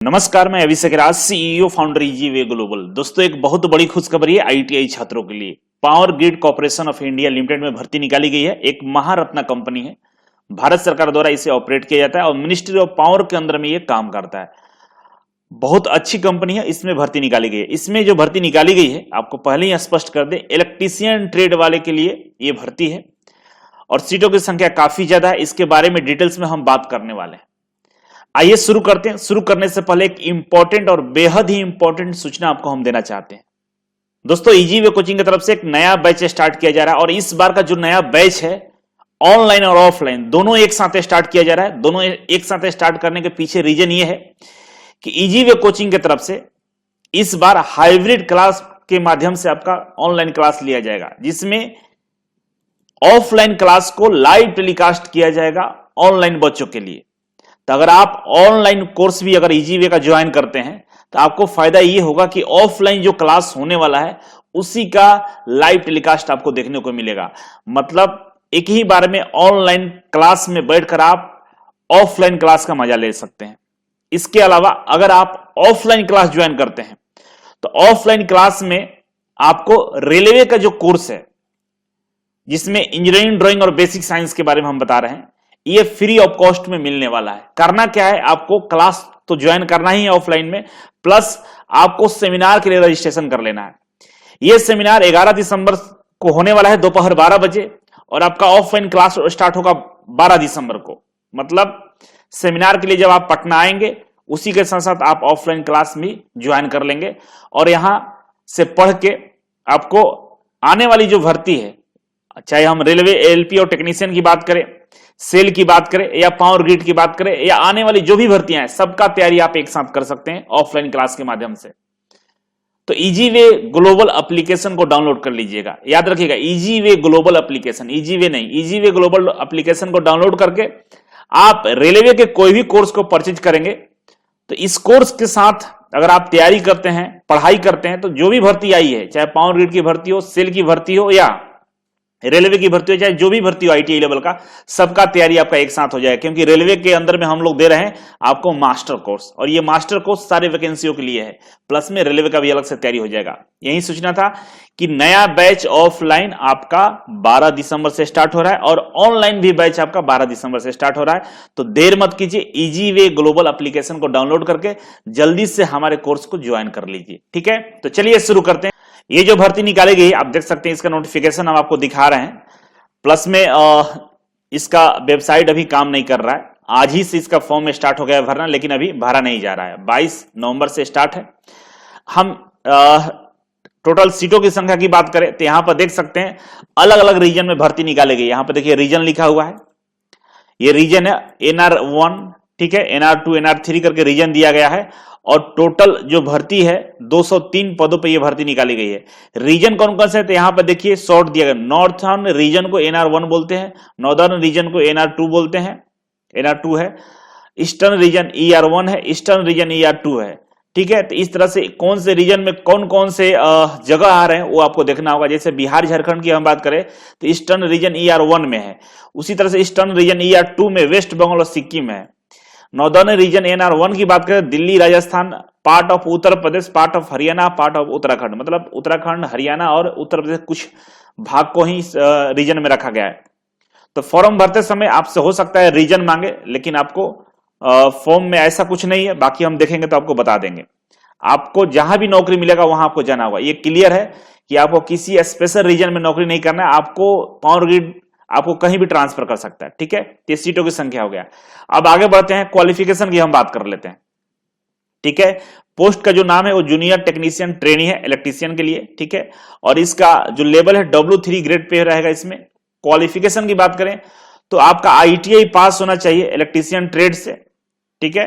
नमस्कार, मैं अभिषेक राज, CEO founder Easyway global. दोस्तों, एक बहुत बड़ी खुशखबरी है आईटीआई छात्रों के लिए। Power grid corporation of India limited में भर्ती निकाली गई है। एक महारत्न कंपनी है, भारत सरकार द्वारा इसे ऑपरेट किया जाता है और मिनिस्ट्री ऑफ पावर के अंदर में ये काम करता है। बहुत अच्छी कंपनी है, इसमें भर्ती निकाली गई है। इसमें जो भर्ती निकाली गई है, आपको पहले ही स्पष्ट कर दे, इलेक्ट्रीशियन ट्रेड वाले के लिए ये भर्ती है और सीटों की संख्या काफी ज्यादा है। इसके बारे में डिटेल्स में हम बात करने वाले हैं। आइए शुरू करते हैं। शुरू करने से पहले एक इंपॉर्टेंट और बेहद ही इंपॉर्टेंट सूचना आपको हम देना चाहते हैं। दोस्तों, ईजीवे कोचिंग की तरफ से एक नया बैच स्टार्ट किया जा रहा है और इस बार का जो नया बैच है, ऑनलाइन और ऑफलाइन दोनों एक साथ स्टार्ट किया जा रहा है। दोनों एक साथ स्टार्ट करने के पीछे रीजन ये है कि ईजीवे कोचिंग की तरफ से इस बार हाइब्रिड क्लास के माध्यम से आपका ऑनलाइन क्लास लिया जाएगा, जिसमें ऑफलाइन क्लास को लाइव टेलीकास्ट किया जाएगा ऑनलाइन बच्चों के लिए। तो अगर आप ऑनलाइन कोर्स भी अगर ईजीवे का ज्वाइन करते हैं तो आपको फायदा ये होगा कि ऑफलाइन जो क्लास होने वाला है उसी का लाइव टेलीकास्ट आपको देखने को मिलेगा। मतलब एक ही बार में ऑनलाइन क्लास में बैठकर आप ऑफलाइन क्लास का मजा ले सकते हैं। इसके अलावा अगर आप ऑफलाइन क्लास ज्वाइन करते हैं तो ऑफलाइन क्लास में आपको रेलवे का जो कोर्स है, जिसमें इंजीनियरिंग ड्राइंग और बेसिक साइंस के बारे में हम बता रहे हैं, ये फ्री ऑफ कॉस्ट में मिलने वाला है। करना क्या है, आपको क्लास तो ज्वाइन करना ही है ऑफलाइन में, प्लस आपको सेमिनार के लिए रजिस्ट्रेशन कर लेना है। यह सेमिनार 11 दिसंबर को होने वाला है दोपहर 12 बजे और आपका ऑफलाइन क्लास स्टार्ट होगा 12 दिसंबर को। मतलब सेमिनार के लिए जब आप पटना आएंगे, उसी के साथ साथ आप ऑफलाइन क्लास भी ज्वाइन कर लेंगे और यहां से पढ़ के आपको आने वाली जो भर्ती है, चाहे हम रेलवे एएलपी और टेक्नीशियन की बात करें, सेल की बात करें या पावर ग्रिड की बात करें या आने वाली जो भी भर्तियां हैं, सबका तैयारी आप एक साथ कर सकते हैं ऑफलाइन क्लास के माध्यम से। तो ईजीवे ग्लोबल एप्लीकेशन को डाउनलोड कर लीजिएगा। याद रखिएगा, ईजीवे ग्लोबल एप्लीकेशन, ईजीवे नहीं, ईजीवे ग्लोबल एप्लीकेशन को डाउनलोड करके आप रेलवे के कोई भी कोर्स को परचेज करेंगे तो इस कोर्स के साथ अगर आप तैयारी करते हैं, पढ़ाई करते हैं, तो जो भी भर्ती आई है, चाहे पावर ग्रिड की भर्ती हो, सेल की भर्ती हो या रेलवे की भर्ती हो, चाहे जो भी भर्ती हो आईटीआई लेवल का, सबका तैयारी आपका एक साथ हो जाएगा। क्योंकि रेलवे के अंदर में हम लोग दे रहे हैं आपको मास्टर कोर्स और ये मास्टर कोर्स सारे वैकेंसियों के लिए है, प्लस में रेलवे का भी अलग से तैयारी हो जाएगा। यही सूचना था कि नया बैच ऑफलाइन आपका 12 दिसंबर से स्टार्ट हो रहा है और ऑनलाइन भी बैच आपका 12 दिसंबर से स्टार्ट हो रहा है। तो देर मत कीजिए, ईजीवे ग्लोबल एप्लीकेशन को डाउनलोड करके जल्दी से हमारे कोर्स को ज्वाइन कर लीजिए। ठीक है, तो चलिए शुरू करते हैं। ये जो भर्ती निकाली गई आप देख सकते हैं, इसका नोटिफिकेशन हम आपको दिखा रहे हैं। प्लस में इसका वेबसाइट अभी काम नहीं कर रहा है। आज ही से इसका फॉर्म स्टार्ट हो गया है भरना, लेकिन अभी भरा नहीं जा रहा है। 22 नवंबर से स्टार्ट है। हम टोटल सीटों की संख्या की बात करें तो यहां पर देख सकते हैं अलग अलग रीजन में भर्ती निकाली गई। यहां पर देखिए रीजन लिखा हुआ है, ये रीजन है NR1, ठीक है, NR2 NR3 करके रीजन दिया गया है और टोटल जो भर्ती है 203 पदों पे ये भर्ती निकाली गई है। रीजन कौन कौन से है तो यहां पर देखिए शॉर्ट दिया गया। नॉर्थर्न रीजन को NR1 बोलते हैं, नॉर्दर्न रीजन को NR2 बोलते हैं, NR2 है। ईस्टर्न रीजन ER1 है, ईस्टर्न रीजन ER2 है। ठीक है, तो इस तरह से कौन से रीजन में कौन कौन से जगह आ रहे हैं वो आपको देखना होगा। जैसे बिहार झारखंड की हम बात करें तो ईस्टर्न रीजन ER1 में है, उसी तरह से ईस्टर्न रीजन ER2 में वेस्ट बंगाल और सिक्किम है। नॉर्दर्न रीजन NR1 की बात करें, Delhi, Rajasthan, part of Uttar Pradesh, part of Haryana, part of Uttarakhand, मतलब उत्तराखंड, हरियाणा और उत्तर प्रदेश कुछ भाग को ही रीजन में रखा गया है। तो फॉर्म भरते समय आपसे हो सकता है रीजन मांगे, लेकिन आपको फॉर्म में ऐसा कुछ नहीं है। बाकी हम देखेंगे तो आपको बता देंगे। आपको जहां भी नौकरी मिलेगा वहां आपको जाना होगा। ये क्लियर है कि आपको किसी स्पेशल रीजन में नौकरी नहीं करना है। आपको पावर ग्रिड आपको कहीं भी ट्रांसफर कर सकता है। ठीक है, तो सीटों की संख्या हो गया। अब आगे बढ़ते हैं, क्वालिफिकेशन की हम बात कर लेते हैं। ठीक है, पोस्ट का जो नाम है वो जूनियर टेक्नीशियन ट्रेनी है इलेक्ट्रीशियन के लिए। ठीक है, और इसका जो लेवल है W3 ग्रेड पे रहेगा। इसमें क्वालिफिकेशन की बात करें तो आपका ITI पास होना चाहिए इलेक्ट्रीशियन ट्रेड से। ठीक है,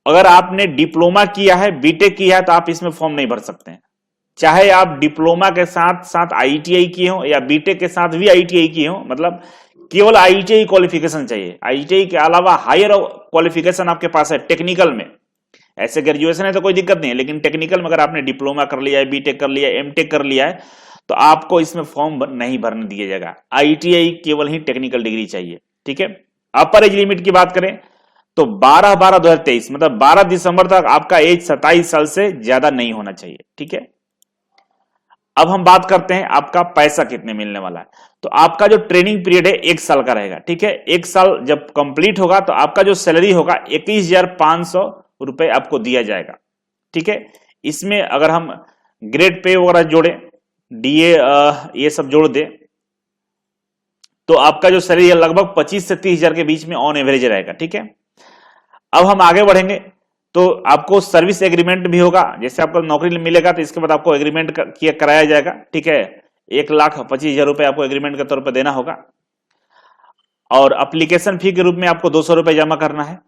अगर आपने डिप्लोमा किया है, बीटेक किया है, तो आप इसमें फॉर्म नहीं भर सकते हैं। चाहे आप डिप्लोमा के साथ साथ ITI किए हो या बीटेक के साथ भी ITI किए हो, मतलब केवल ITI क्वालिफिकेशन चाहिए। ITI के अलावा हायर क्वालिफिकेशन आपके पास है टेक्निकल में, ऐसे ग्रेजुएशन है तो कोई दिक्कत नहीं है, लेकिन टेक्निकल में अगर आपने डिप्लोमा कर लिया है, बीटेक कर लिया है, एमटेक कर लिया है, तो आपको इसमें फॉर्म नहीं भरने दिया जाएगा। ITI केवल ही टेक्निकल डिग्री चाहिए। ठीक है, अपर एज लिमिट की बात करें तो 12/12/2023 मतलब 12 दिसंबर तक आपका एज 27 साल से ज्यादा नहीं होना चाहिए। ठीक है, अब हम बात करते हैं आपका पैसा कितने मिलने वाला है। तो आपका जो ट्रेनिंग पीरियड है 1 साल का रहेगा। ठीक है, 1 साल जब कंप्लीट होगा तो आपका जो सैलरी होगा 21,500 रुपए आपको दिया जाएगा। ठीक है, इसमें अगर हम ग्रेड पे वगैरह जोड़े, डीए ये सब जोड़ दे, तो आपका जो सैलरी है लगभग 25 से 30,000 के बीच में ऑन एवरेज रहेगा। ठीक है, अब हम आगे बढ़ेंगे तो आपको सर्विस एग्रीमेंट भी होगा। जैसे आपको नौकरी मिलेगा तो इसके बाद आपको एग्रीमेंट किया कराया जाएगा। ठीक है, 1,25,000 रुपए आपको एग्रीमेंट के तौर पर देना होगा और एप्लीकेशन फी के रूप में आपको 200 रुपए जमा करना है।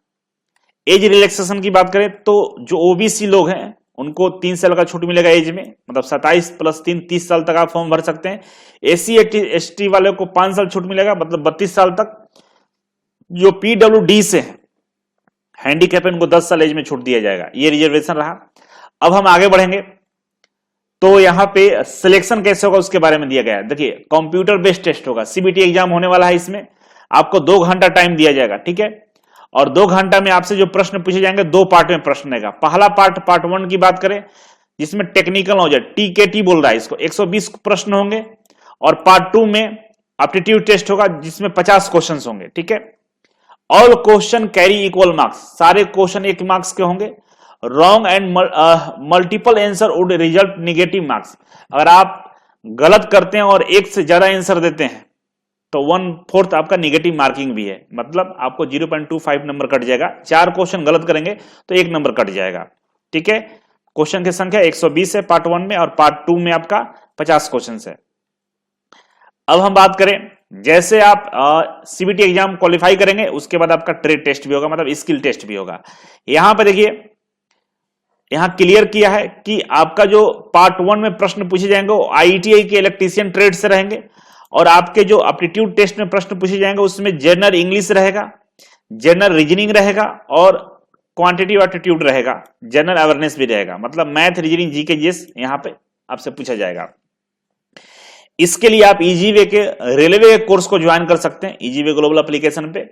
एज रिलैक्सेशन की बात करें तो जो ओबीसी लोग हैं उनको 3 साल का छूट मिलेगा एज में, मतलब 27 + 3 30 साल तक आप फॉर्म भर सकते हैं। एसी एसटी वाले को 5 साल छूट मिलेगा, मतलब 32 साल तक। जो पीडब्ल्यूडी से हैंडीकैप इनको 10 साल एज में छूट दिया जाएगा। ये रिजर्वेशन रहा। अब हम आगे बढ़ेंगे तो यहां पे सिलेक्शन कैसे होगा उसके बारे में दिया गया है। देखिए, कंप्यूटर बेस्ड टेस्ट होगा, सीबीटी एग्जाम होने वाला है। इसमें आपको 2 घंटा टाइम दिया जाएगा। ठीक है, और 2 घंटा में आपसे जो प्रश्न पूछे जाएंगे 2 पार्ट में प्रश्न रहेगा। पहला पार्ट 1 की बात करें जिसमें टेक्निकल नॉलेज, टीकेटी बोल रहा है इसको, 120 प्रश्न होंगे। और पार्ट 2 में एप्टीट्यूड टेस्ट होगा जिसमें 50 क्वेश्चन होंगे। ठीक है, all question carry equal marks, सारे क्वेश्चन 1 मार्क्स के होंगे। Wrong and multiple answer would result negative marks, अगर आप गलत करते हैं और 1 से ज्यादा आंसर देते हैं तो 1/4 आपका निगेटिव मार्किंग भी है, मतलब आपको 0.25 नंबर कट जाएगा। 4 क्वेश्चन गलत करेंगे तो 1 नंबर कट जाएगा। ठीक है, क्वेश्चन की संख्या 120 है पार्ट 1 में, और पार्ट 2 में आपका 50 क्वेश्चन है। अब हम बात करें, जैसे आप सीबीटी एग्जाम क्वालिफाई करेंगे उसके बाद आपका ट्रेड टेस्ट भी होगा, मतलब स्किल टेस्ट भी होगा। यहां पर देखिए, यहां क्लियर किया है कि आपका जो पार्ट 1 में प्रश्न पूछे जाएंगे वो आईटीआई के इलेक्ट्रीशियन ट्रेड से रहेंगे, और आपके जो एप्टीट्यूड टेस्ट में प्रश्न पूछे जाएंगे उसमें जनरल इंग्लिश रहेगा, जनरल रीजनिंग रहेगा और क्वांटिटी एप्टीट्यूड रहेगा, जनरल अवेयरनेस भी रहेगा, मतलब मैथ, रीजनिंग, जीके, जीएस यहां पे आपसे पूछा जाएगा। इसके लिए आप ईजीवे के रेलवे कोर्स को ज्वाइन कर सकते हैं, ईजीवे ग्लोबल एप्लीकेशन पे,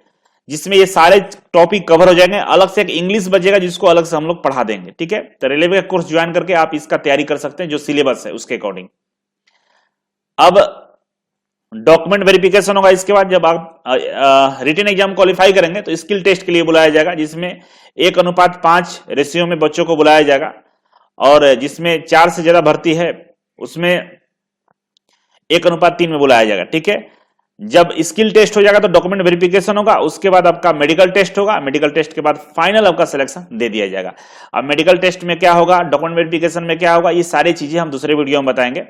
जिसमें ये सारे टॉपिक कवर हो जाएंगे। अलग से एक इंग्लिश बचेगा जिसको अलग से हम लोग पढ़ा देंगे। ठीक है, तो रेलवे का कोर्स ज्वाइन करके आप इसका तैयारी कर सकते हैं जो सिलेबस है उसके अकॉर्डिंग। अब डॉक्यूमेंट वेरिफिकेशन होगा। इसके बाद जब आप रिटन एग्जाम क्वालिफाई करेंगे तो स्किल टेस्ट के लिए बुलाया जाएगा, जिसमें 1:5 रेशियो में बच्चों को बुलाया जाएगा, और जिसमें 4 से ज्यादा भर्ती है उसमें 1:3 में बुलाया जाएगा। ठीक है, जब स्किल टेस्ट हो जाएगा तो डॉक्यूमेंट वेरिफिकेशन होगा, उसके बाद आपका मेडिकल टेस्ट होगा, मेडिकल टेस्ट के बाद फाइनल आपका सिलेक्शन दे दिया जाएगा। अब मेडिकल टेस्ट में क्या होगा, डॉक्यूमेंट वेरिफिकेशन में क्या होगा, ये सारी चीजें हम दूसरे वीडियो में बताएंगे।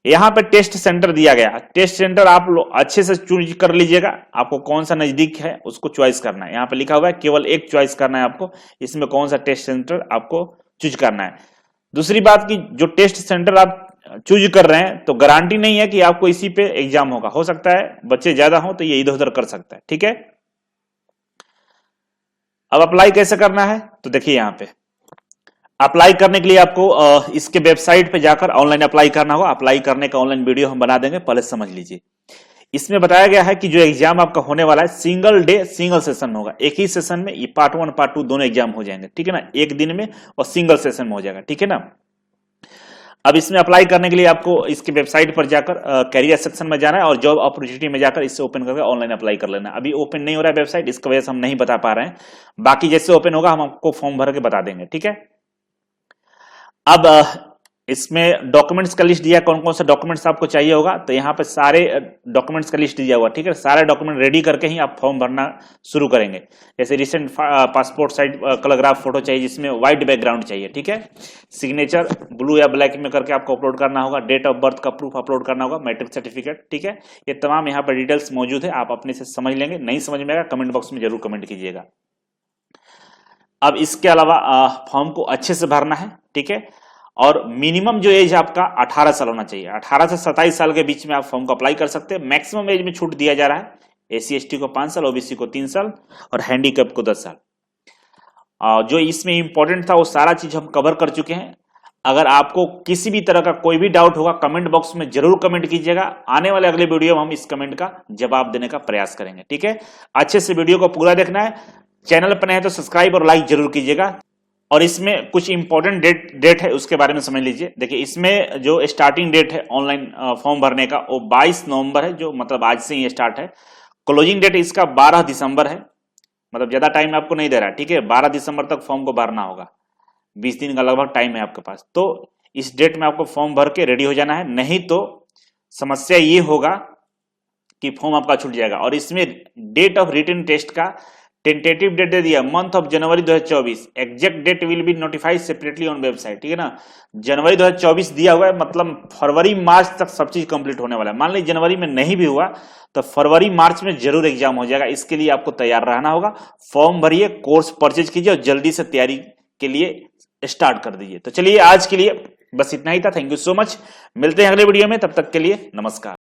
यहां पे टेस्ट सेंटर दिया गया, टेस्ट सेंटर आप लोग अच्छे से चूज कर लीजिएगा, आपको कौन सा नजदीक है उसको चॉइस करना है। यहां पे लिखा हुआ है केवल एक चॉइस करना है आपको, इसमें कौन सा टेस्ट सेंटर आपको चूज करना है। दूसरी बात की जो टेस्ट सेंटर आप चूज कर रहे हैं तो गारंटी नहीं है कि आपको इसी पे एग्जाम होगा, हो सकता है बच्चे ज्यादा हो तो ये इधर उधर कर सकता है। ठीक है, अब अप्लाई कैसे करना है तो देखिए, यहां पे अप्लाई करने के लिए आपको इसके वेबसाइट पे जाकर ऑनलाइन अप्लाई करना होगा। अप्लाई करने का ऑनलाइन वीडियो हम बना देंगे, पहले समझ लीजिए। इसमें बताया गया है कि जो एग्जाम आपका होने वाला है सिंगल डे सिंगल सेशन होगा, एक ही सेशन में ये पार्ट 1 पार्ट 2 दोनों एग्जाम हो जाएंगे। ठीक है ना, एक दिन में और सिंगल सेशन में हो जाएगा। ठीक है ना, अब इसमें अप्लाई करने के लिए आपको इसके वेबसाइट पर जाकर कैरियर सेक्शन में जाना है और जॉब अपॉर्चुनिटी में जाकर इसे ओपन करके ऑनलाइन अप्लाई कर लेना। अभी ओपन नहीं हो रहा है वेबसाइट, इसकी वजह से हम नहीं बता पा रहे हैं, बाकी जैसे ओपन होगा हम आपको फॉर्म भर के बता देंगे। ठीक है, अब इसमें डॉक्यूमेंट्स का लिस्ट दिया, कौन कौन सा डॉक्यूमेंट्स आपको चाहिए होगा, तो यहाँ पे सारे डॉक्यूमेंट्स का लिस्ट दिया हुआ। ठीक है, सारे डॉक्यूमेंट रेडी करके ही आप फॉर्म भरना शुरू करेंगे। जैसे रिसेंट पासपोर्ट साइज कलरग्राफ फोटो चाहिए जिसमें व्हाइट बैकग्राउंड चाहिए। ठीक है, सिग्नेचर ब्लू या ब्लैक में करके आपको अपलोड करना होगा, डेट ऑफ बर्थ का प्रूफ अपलोड करना होगा, मैट्रिक सर्टिफिकेट। ठीक है, ये तमाम यहाँ पर डिटेल्स मौजूद है, आप अपने से समझ लेंगे। नहीं समझ में आएगा कमेंट बॉक्स में जरूर कमेंट कीजिएगा। अब इसके अलावा फॉर्म को अच्छे से भरना है। ठीक है, और मिनिमम जो एज आपका 18 साल होना चाहिए, 18 से 27 साल के बीच में आप फॉर्म को अप्लाई कर सकते हैं। मैक्सिमम एज में छूट दिया जा रहा है, एसी एसटी को 5 साल, ओबीसी को 3 साल और हैंडीकैप को 10 साल। जो इसमें इंपॉर्टेंट था वो सारा चीज हम कवर कर चुके हैं। अगर आपको किसी भी तरह का कोई भी डाउट होगा कमेंट बॉक्स में जरूर कमेंट कीजिएगा, आने वाले अगले वीडियो में हम इस कमेंट का जवाब देने का प्रयास करेंगे। ठीक है, अच्छे से वीडियो को पूरा देखना है, चैनल पर नए हैं तो सब्सक्राइब और लाइक जरूर कीजिएगा। और इसमें कुछ इंपॉर्टेंट डेट है, उसके बारे में समझ लीजिए। देखिए, इसमें जो स्टार्टिंग डेट है ऑनलाइन फॉर्म भरने का, वो 22 नवंबर है, जो मतलब आज से ही स्टार्ट है। क्लोजिंग डेट इसका 12 दिसंबर है, मतलब ज्यादा टाइम आपको नहीं दे रहा, ठीक है। 12 दिसंबर तक फॉर्म को भरना होगा, 20 दिन का लगभग टाइम है आपके पास। तो इस डेट में आपको फॉर्म भर के रेडी हो जाना है, नहीं तो समस्या ये होगा कि फॉर्म आपका छूट जाएगा। और इसमें डेट ऑफ रिटन टेस्ट का टेंटेटिव डेट दे दिया, month of January 2024। Exact date will be notified separately on website, ठीक है ना। जनवरी 2024 दिया हुआ है, मतलब फरवरी मार्च तक सब चीज कंप्लीट होने वाला है। मान लीजिए जनवरी में नहीं भी हुआ तो फरवरी मार्च में जरूर एग्जाम हो जाएगा। इसके लिए आपको तैयार रहना होगा। फॉर्म भरिए, कोर्स परचेज कीजिए और जल्दी से तैयारी के लिए स्टार्ट कर दीजिए। तो चलिए, आज के लिए बस इतना ही था। Thank you so much. मिलते हैं अगले वीडियो में, तब तक के लिए नमस्कार।